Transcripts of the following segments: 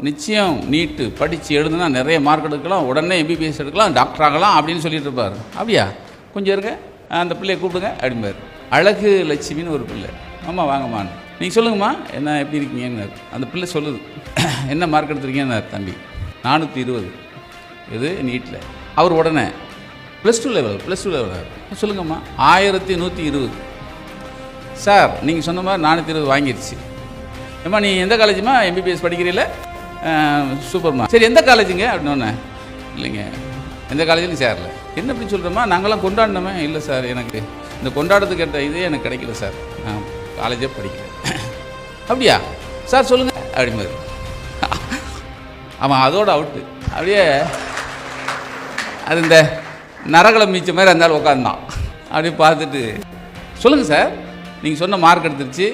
நிச்சயம் நீட்டு படித்து எழுதுனா நிறைய மார்க் எடுக்கலாம், உடனே எம்பிபிஎஸ் எடுக்கலாம், டாக்டர் ஆகலாம் அப்படின்னு சொல்லிட்டு இருப்பார். அப்படியா, கொஞ்சம் இருங்க, அந்த பிள்ளையை கூப்பிடுங்க அப்படிம்பார். அழகு லட்சுமின்னு ஒரு பிள்ளை, ஆமாம் வாங்கம்மான்னு, நீங்கள் சொல்லுங்கம்மா என்ன எப்படி இருக்கீங்கன்னு. அந்த பிள்ளை சொல்லுது, என்ன மார்க் எடுத்துருக்கீங்கன்னு. தம்பி 420 இது நீட்டில். அவர் உடனே +2 லெவல் சொல்லுங்கம்மா 1120. சார் நீங்கள் சொன்ன மாதிரி 420 வாங்கிடுச்சு. ஏம்மா நீ எந்த காலேஜுமா எம்பிபிஎஸ் படிக்கிறீல்ல? சூப்பர்மா. சரி எந்த காலேஜுங்க அப்படின்னோடனே, இல்லைங்க எந்த காலேஜ்லையும் சேரல. என்ன அப்படி சொல்கிறோம்மா, நாங்களாம் கொண்டாடினோமே. இல்லை சார், எனக்கு இந்த கொண்டாடுறதுக்கு ஏற்ற இதே எனக்கு கிடைக்கல சார், நான் காலேஜே படிக்கல. அப்படியா சார் சொல்லுங்கள் அப்படிமாதிரி. அவன் அதோட அவுட்டு. அப்படியே அது இந்த நரகலம் மீச்ச மாதிரி இருந்தாலும் உட்காந்தான். அப்படியே பார்த்துட்டு, சொல்லுங்கள் சார் நீங்கள் சொன்ன மார்க் எடுத்துருச்சு,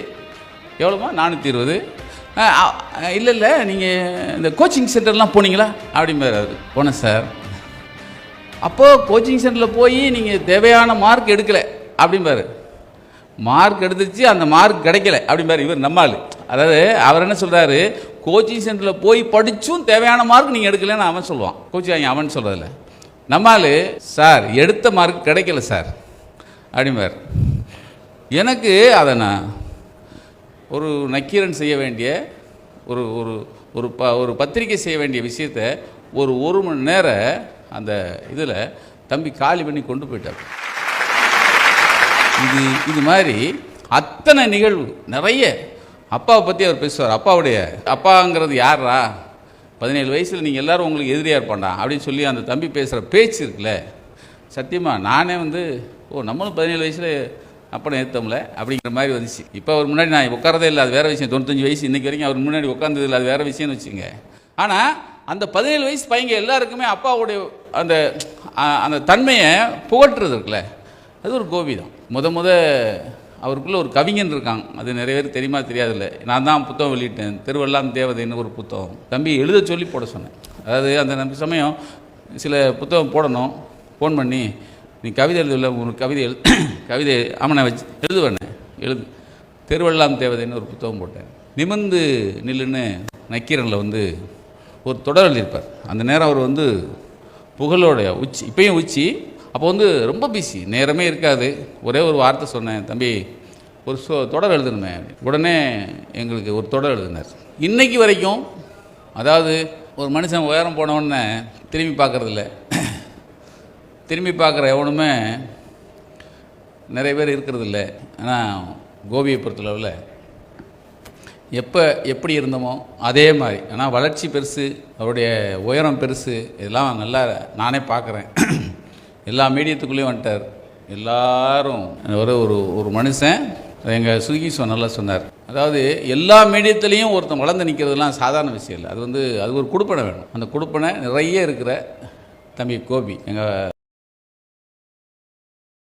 எவ்வளோமா? 420. இல்லை நீங்கள் இந்த கோச்சிங் சென்டர்லாம் போனீங்களா அப்படிம்பார். அது போனேன் சார். அப்போது கோச்சிங் சென்டரில் போய் நீங்கள் தேவையான மார்க் எடுக்கலை அப்படிம்பார். மார்க் எடுத்துருச்சு, அந்த மார்க் கிடைக்கல அப்படிம்பார் இவர் நம்மால். அதாவது அவர் என்ன சொல்கிறாரு, கோச்சிங் சென்டரில் போய் படித்தும் தேவையான மார்க் நீங்கள் எடுக்கலைன்னு அவன் சொல்லுவான். கோச்சிங் அவன் சொல்கிறதில்ல. நம்மால் சார் எடுத்த மார்க் கிடைக்கல சார் அப்படிம்பார். எனக்கு அதை நான் ஒரு நக்கீரன் செய்ய வேண்டிய ஒரு ஒரு ஒரு பத்திரிக்கை செய்ய வேண்டிய விஷயத்தை ஒரு மணி நேரம் அந்த இதில் தம்பி காலி பண்ணி கொண்டு போயிட்டார். இது மாதிரி அத்தனை நிகழ்வு நிறைய. அப்பாவை பற்றி அவர் பேசுவார். அப்பாங்கிறது யாரா, 17 வயசில் நீங்கள் எல்லோரும் உங்களுக்கு எதிரியாக இருப்பாண்டா அப்படின்னு சொல்லி அந்த தம்பி பேசுகிற பேச்சு இருக்குல்ல, சத்தியமாக நானே நம்மளும் 17 வயசில் அப்பனை ஏற்றோம்ல அப்படிங்கிற மாதிரி வந்துச்சு. இப்போ அவர் முன்னாடி நான் உட்காரதே இல்லை, அது வேறு விஷயம். 95 வயசு இன்றைக்கி வரைக்கும் அவர் முன்னாடி உட்கார்ந்தது இல்லை, அது வேறு விஷயம்னு வச்சுங்க. ஆனால் அந்த 17 வயசு பையங்க எல்லாருக்குமே அப்பாவுடைய அந்த அந்த தன்மையை புகட்டுறது இருக்குல்ல, அது ஒரு கோபி தான். முத அவருக்குள்ளே ஒரு கவிஞன் இருக்காங்க, அது நிறைய பேர் தெரியுமா தெரியாதில்ல. நான் தான் புத்தகம் வெளியிட்டேன், திருவெல்லாம் தேவதைன்னு ஒரு புத்தகம். தம்பி எழுத சொல்லி போட சொன்னேன். அதாவது அந்த சமயம் சில புத்தகம் போடணும், ஃபோன் பண்ணி நீ கவிதை எழுதல, ஒரு கவிதை ஆமனை வச்சு எழுது திருவெல்லாம் தேவதைன்னு ஒரு புத்தகம் போட்டேன். நிமிர்ந்து நில்லுன்னு நக்கீரனில் ஒரு தொடர் எழுதியிருப்பார். அந்த நேரம் அவர் புகழோடைய உச்சி, இப்பயும் உச்சி. அப்போ ரொம்ப பிஸி, நேரமே இருக்காது. ஒரே ஒரு வார்த்தை சொன்னேன், தம்பி ஒரு தொடர் எழுதணுமே. உடனே எங்களுக்கு ஒரு தொடர் எழுதினார். இன்றைக்கு வரைக்கும், அதாவது ஒரு மனுஷன் உயரம் போனவுடனே திரும்பி பார்க்குறதில்ல, திரும்பி பார்க்குற எவனுமே நிறைய பேர் இருக்கிறதில்ல. ஆனால் கோபியை பொறுத்தளவில் எப்படி இருந்தோமோ அதே மாதிரி. ஆனால் வளர்ச்சி பெருசு, அவருடைய உயரம் பெருசு, இதெல்லாம் நல்லா நானே பார்க்குறேன். எல்லா மீடியத்துக்குள்ளேயும் வந்துட்டார். எல்லாரும் ஒரு மனுஷன், எங்கள் சுகிஸ்வன் நல்லா சொன்னார். அதாவது எல்லா மீடியத்துலேயும் ஒருத்தன் வளர்ந்து நிற்கிறதுலாம் சாதாரண விஷயம் இல்லை. அது ஒரு குடுப்பனை வேணும். அந்த குடுப்பனை நிறைய இருக்கிற தம்பி கோபி எங்கள்